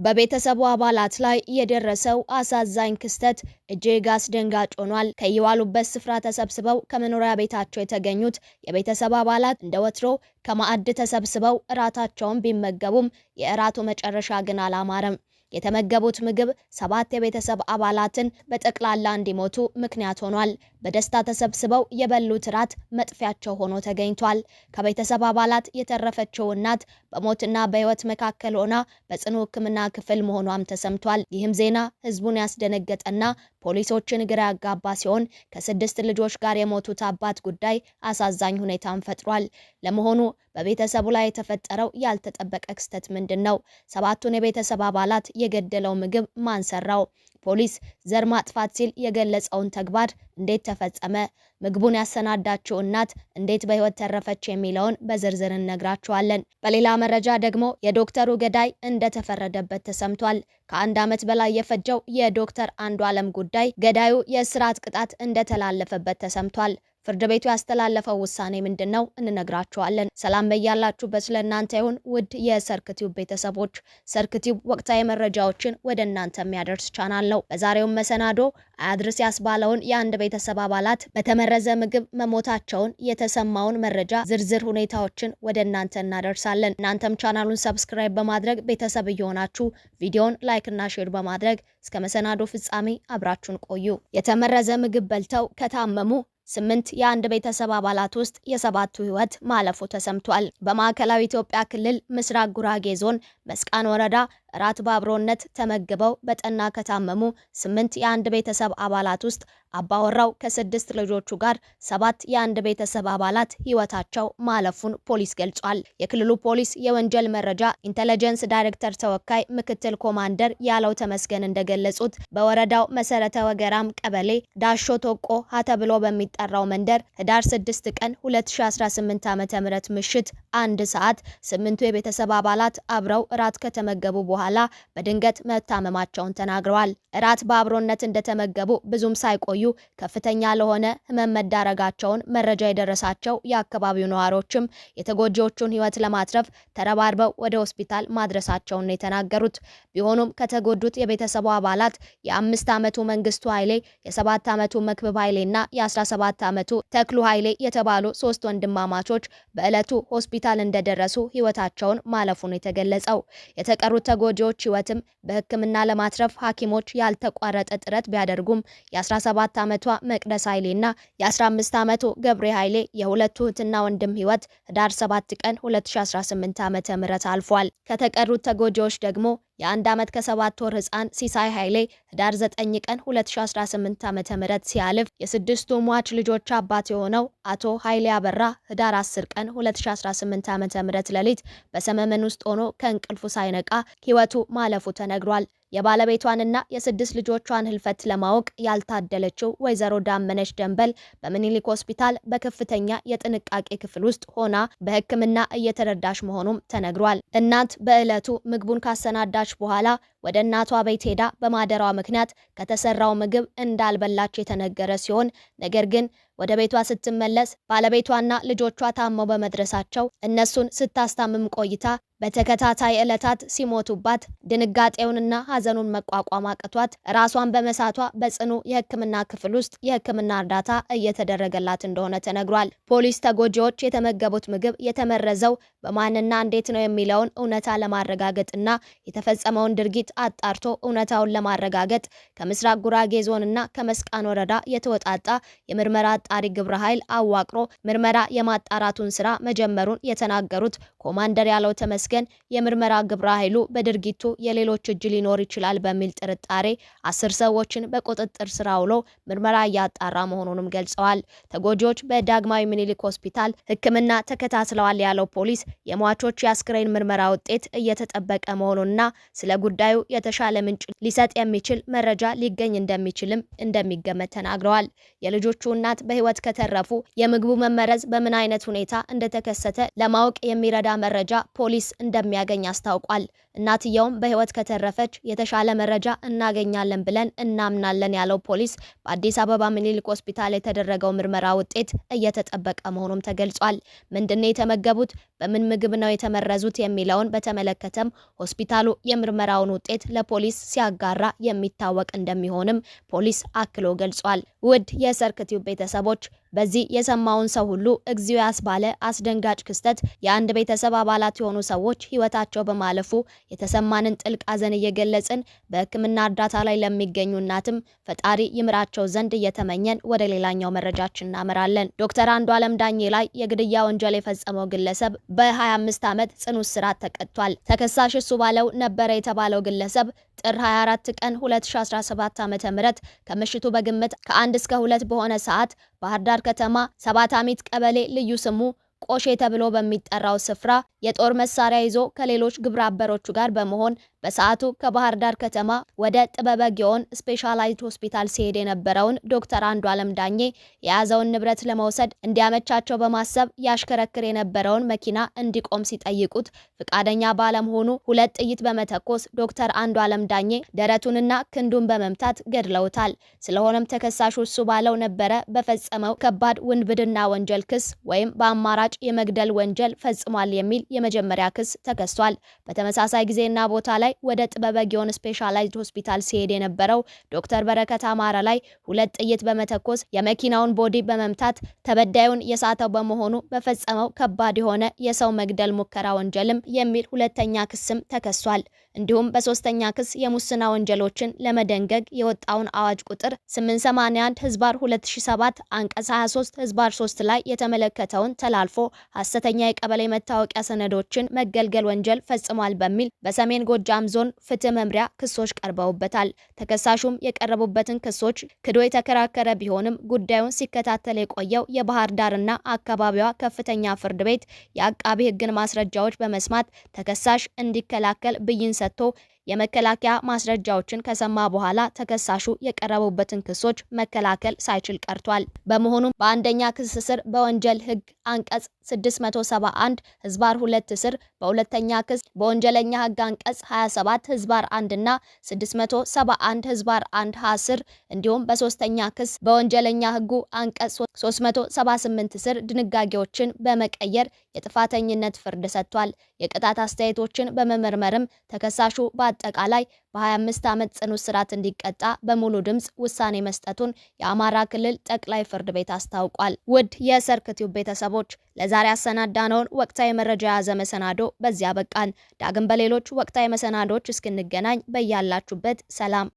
በቤተሰቡ አባላት ላይ የደረሰው አሳዛኝ ክስተት እጅግ አስደንጋጭ ሆኗል። ከየዋሉበት ስፍራ ተሰብስበው ከመኖሪያ ቤታቸው የተገኙት የቤተሰብ አባላት እንደ ወትሮ ከማዕድ ተሰብስበው እራታቸውን ቢመገቡም የእራቱ መጨረሻ ግን አላማረም። የተመገቡት ምግብ 7 የቤተሰብ አባላትን በጠቅላላ እንዲሞቱ ምክንያት ሆኗል። በደስታ ተሰብስበው የበሉት እራት መጥፊያቸው ሆኖ ተገኝቷል። ከቤተሰብ አባላት የተረፈችው እናት በሞትና በሕይወት መካከል ሆና በጽኑ ሕክምና ክፍል መሆኗም ተሰምቷል። ይህም ዜና ህዝቡን ያስደነገጠና ፖሊሶችን ግራ ያጋባ ሲሆን ከ6 ልጆች ጋር የሞቱት አባት ጉዳይ አሳዛኝ ሁኔታን ፈጥሯል። ለመሆኑ በቤተሰቡ ላይ የተፈጠረው ያልተጠበቀ ክስተት ምንድነው? 7ቱን የቤተሰብ አባላት የገደለው ምግብ ማን ሰራው? ፖሊስ ዘር ማጥፋት ሲል የገለጸውን ተግባር እንዴት ተፈጸመ? ምግቡን ያሰናዳችው እናት እንዴት በህይወት ተረፈች? የሚለውን በዝርዝር እነግራችኋለን። በሌላ መረጃ ደግሞ የዶክተሩ ገዳይ እንደተፈረደበት ተሰምቷል። ከ1 ዓመት በላይ የፈጀው የዶክተር አንዱዓለም ጉዳይ ገዳዩ የእስራት ቅጣት እንደተላለፈበት ተሰምቷል። ፍርድ ቤቱ ያስተላለፈው ውሳኔ ምንድነው? እንነግራችኋለን። ሰላም በያላችሁበት ለእናንተ ይሁን ውድ የሰርክቲዩብ ቤተሰቦች። ሰርክቲዩብ ወቅታዊ መረጃዎችን ወደ እናንተ የሚያደርስ ቻናል ነው። በዛሬው መሰናዶ አያድርስ ያስባለውን የአንድ ቤተሰብ አባላት በተመረዘ ምግብ መሞታቸውን የተሰማውን መረጃ ዝርዝር ሁኔታዎችን ወደ እናንተ እናደርሳለን። እናንተም ቻናሉን ሰብስክራይብ በማድረግ ቤተሰብ እየሆናችሁ ቪዲዮን ላይክ እና ሼር በማድረግ እስከ መሰናዶ ፍጻሜ አብራችሁን ቆዩ። የተመረዘ ምግብ በልተው ከታመሙ 8 የአንድ ቤተሰብ አባላት ውስጥ የ7ቱ ህይወት ማለፉ ተሰምቷል። በማዕከላዊ ኢትዮጵያ ክልል ምስራቅ ጉራጌ ዞን መስቃን ወረዳ እራት በአብሮነት ተመግበው በጠና ከታመሙ 8 የአንድ ቤተሰብ አባላት ውስጥ አባወራው ከ6 ልጆቹ ጋር 7 የአንድ ቤተሰብ አባላት ህይወታቸው ማለፉን ፖሊስ ገልጿል። የክልሉ ፖሊስ የወንጀል መረጃ ኢንተለጀንስ ዳይሬክተር ተወካይ ምክትል ኮማንደር ያለው ተመስገን እንደገለጹት በወረዳው መሰረተ ወገራም ቀበሌ ዳሾ ቶቆ ተብሎ በሚጠራው መንደር ህዳር 6 ቀን 2018 ዓ.ም ምሽት 1 ሰዓት 8ቱ የቤተሰብ አባላት አብረው እራት ከተመገቡ በኋላ በድንገት መታመማቸውን ተናግረዋል። እራት በአብሮነት እንደተመገቡ ብዙም ሳይቆዩ ከፍተኛ ለሆነ ህመም መዳረጋቸውን መረጃ የደረሳቸው የአካባቢው ነዋሪዎችም የተጎጂዎቹን ህይወት ለማትረፍ ተረባርበው ወደ ሆስፒታል ማድረሳቸውን የተናገሩት ቢሆኑም ከተጎዱት የቤተሰቡ አባላት የ5 ዓመቱ መንግስቱ ኃይሌ፣ የ7 ዓመቱ መክብብ ኃይሌና የ17 ዓመቱ ተክሉ ኃይሌ የተባሉ 3 ወንድማማቾች በዕለቱ ሆስፒታል እንደደረሱ ህይወታቸውን ማለፉን የተገለጸው። የተቀሩት ተጎጂዎች ህይወትም በህክምና ለማትረፍ ሐኪሞች ያልተቋረጠ ጥረት ቢያደርጉም የ17 ዓመቷ መቅደስ ኃይሌና የ15 ዓመቱ ገብሬ ኃይሌ የሁለቱ እህትና ወንድም ህይወት ህዳር 7 ቀን 2018 ዓ.ም አልፏል። ከተቀሩት ተጎጂዎች ደግሞ የ1 ዓመት ከ7 ወር ህፃን ሲሳይ ኃይሌ ህዳር 9 ቀን 2018 ዓ.ም ሲያልፍ የ6ቱ ሟች ልጆች አባት የሆነው አቶ ኃይሌ አበራ ህዳር 10 ቀን 2018 ዓ.ም ሌሊት በሰመመን ውስጥ ሆኖ ከእንቅልፉ ሳይነቃ ህይወቱ ማለፉ ተነግሯል። የባለቤቷንና የ6 ልጆቿን ህልፈት ለማወቅ ያልታደለችው ወይዘሮ ዳመነች ደንበል በምኒልክ ሆስፒታል በከፍተኛ የጥንቃቄ ክፍል ውስጥ ሆና በህክምና እየተረዳች መሆኑም ተነግሯል። እናት በዕለቱ ምግቡን ካሰናዳች በኋላ ወደ እናቷ ቤት ሄዳ በማደሯ ምክንያት ከተሰራው ምግብ እንዳልበላች የተነገረ ሲሆን ነገር ግን ወደ ቤቷ ስትመለስ ባለቤቷና ልጆቿ ታመው በመድረሳቸው እነሱን ስታስታምም ቆይታ በተከታታይ ዕለታት ሲሞቱባት ድንጋጤውንና ሐዘኑን መቋቋም አቅቷት ራሷን በመሳቷ በጽኑ የህክምና ክፍል ውስጥ የህክምና እርዳታ እየተደረገላት እንደሆነ ተነግሯል። ፖሊስ ተጎጂዎች የተመገቡት ምግብ የተመረዘው በማንና እንዴት ነው የሚለውን እውነታ ለማረጋገጥና የተፈጸመውን ድርጊት አጣርቶ እውነታውን ለማረጋገጥ ከምስራቅ ጉራጌ ዞንና ከመስቃን ወረዳ የተወጣጣ የምርመራ አጣሪ ግብረ ኃይል አዋቅሮ ምርመራ የማጣራቱን ስራ መጀመሩን የተናገሩት ኮማንደር ያለው ተመስገን የምርመራ ግብረ ኃይሉ በድርጊቱ የሌሎች እጅ ሊኖር ይችላል በሚል ጥርጣሬ 10 ሰዎችን በቁጥጥር ስር አውሎ ምርመራ እያጣራ መሆኑንም ገልጸዋል። ተጎጂዎች በዳግማዊ ምኒልክ ሆስፒታል ህክምና ተከታትለዋል ያለው ፖሊስ የሟቾች የአስክሬን ምርመራ ውጤት እየተጠበቀ መሆኑንና ስለ ጉዳዩ የተሻለ ምንጭ ሊሰጥ የሚችል መረጃ ሊገኝ እንደሚችልም እንደሚገመት ተናግረዋል። የልጆቹ እናት በህይወት ከተረፉ የምግቡ መመረዝ በምን አይነት ሁኔታ እንደተከሰተ ለማወቅ የሚረዳ መረጃ ፖሊስ እንደሚያገኝ አስታውቋል። እናትየውም በህይወት ከተረፈች የተሻለ መረጃ እናገኛለን ብለን እናምናለን ያለው ፖሊስ በአዲስ አበባ ምኒልክ ሆስፒታል የተደረገው ምርመራ ውጤት እየተጠበቀ መሆኑም ተገልጿል። ምንድነው የተመገቡት፣ በምን ምግብ ነው የተመረዙት የሚለውን በተመለከተም ሆስፒታሉ የምርመራውን ውጤት ለፖሊስ ሲያጋራ የሚታወቅ እንደሚሆንም ፖሊስ አክሎ ገልጿል። ውድ የሰርክ ቲዩብ ቤተሰቦች በዚህ የሰማውን ሰው ሁሉ እግዚኦ ያስባለ አስደንጋጭ ክስተት የአንድ ቤተሰብ አባላት የሆኑ ሰዎች ህይወታቸው በማለፉ የተሰማንን ጥልቅ ሐዘን እየገለጽን በሕክምና እርዳታ ላይ ለሚገኙ እናትም ፈጣሪ ይምራቸው ዘንድ እየተመኘን ወደ ሌላኛው መረጃችን እናመራለን። ዶክተር አንዱዓለም ዳኜ ላይ የግድያ ወንጀል የፈጸመው ግለሰብ በ25 ዓመት ጽኑ እስራት ተቀጥቷል። ተከሳሽ እሱ ባለው ነበረ የተባለው ግለሰብ ጥር 24 ቀን 2017 ዓ.ም ከምሽቱ በግምት ከ1 እስከ 2 በሆነ ሰዓት ባህር ዳር ከተማ ሰባታሚት ቀበሌ ልዩ ስሙ ቆሼ ተብሎ በሚጠራው ስፍራ የጦር መሳሪያ ይዞ ከሌሎች ግብረ አበሮቹ ጋር በመሆን በሰዓቱ ከባህር ዳር ከተማ ወደ ጥበበ ግዮን ስፔሻላይዝድ ሆስፒታል ሲሄድ የነበረውን ዶክተር አንዱዓለም ዳኜ የያዘውን ንብረት ለመውሰድ እንዲያመቻቸው በማሰብ ያሽከረክር የነበረውን መኪና እንዲቆም ሲጠይቁት ፍቃደኛ ባለመሆኑ 2 ጥይት በመተኮስ ዶክተር አንዱዓለም ዳኜ ደረቱንና ክንዱን በመምታት ገድለውታል። ስለሆነም ተከሳሹ እሱ ባለው ነበረ በፈጸመው ከባድ ውንብድና ወንጀል ክስ ወይም በአማራጭ የመግደል ወንጀል ፈጽሟል የሚል የመጀመሪያ ክስ ተከሷል። በተመሳሳይ ጊዜና ቦታ ላይ ወደ ጥበበ ግዮን ስፔሻላይዝድ ሆስፒታል ሲሄድ የነበረው ዶክተር በረከት አማረ ላይ 2 ጥይት በመተኮስ የመኪናውን ቦዲ በመምታት ተበዳዩን የሳተው በመሆኑ በፈጸመው ከባድ የሆነ የሰው መግደል ሙከራ ወንጀልም የሚል ሁለተኛ ክስም ተከሷል። እንዲሁም በሶስተኛ ክስ የሙስና ወንጀሎችን ለመደንገግ የወጣውን አዋጅ ቁጥር 881/2007 አንቀጽ 23/3 ላይ የተመለከተውን ተላልፎ ሐሰተኛ የቀበሌ መታወቂያ ሰነዶችን መገልገል ወንጀል ፈጽሟል በሚል በሰሜን ጎጃም ዞን ፍትህ መምሪያ ክሶች ቀርበውበታል። ተከሳሹም የቀረቡበትን ክሶች ክዶ የተከራከረ ቢሆንም ጉዳዩን ሲከታተል የቆየው የባህር ዳርና አካባቢዋ ከፍተኛ ፍርድ ቤት የአቃቢ ሕግን ማስረጃዎች በመስማት ተከሳሽ እንዲከላከል ብይን ሰጥቶ የመከላከያ ማስረጃዎችን ከሰማ በኋላ ተከሳሹ የቀረቡበትን ክሶች መከላከል ሳይችል ቀርቷል። በመሆኑም በአንደኛ ክስ ስር በወንጀል ሕግ አንቀጽ 671/2 ስር፣ በሁለተኛ ክስ በወንጀለኛ ሕግ አንቀጽ 27/1 እና 671/1 ሀ ስር እንዲሁም በሶስተኛ ክስ በወንጀለኛ ሕጉ አንቀጽ 378 ስር ድንጋጌዎችን በመቀየር የጥፋተኝነት ፍርድ ሰጥቷል። የቅጣት አስተያየቶችን በመመርመርም ተከሳሹ በአጠቃላይ በ25 ዓመት ጽኑ እስራት እንዲቀጣ በሙሉ ድምጽ ውሳኔ መስጠቱን የአማራ ክልል ጠቅላይ ፍርድ ቤት አስታውቋል። ውድ የሰርክ ቲዩብ ቤተሰቦች ለዛሬ ያሰናዳነውን ወቅታዊ መረጃ የያዘ መሰናዶ በዚያ በቃን። ዳግም በሌሎች ወቅታዊ መሰናዶች እስክንገናኝ በያላችሁበት ሰላም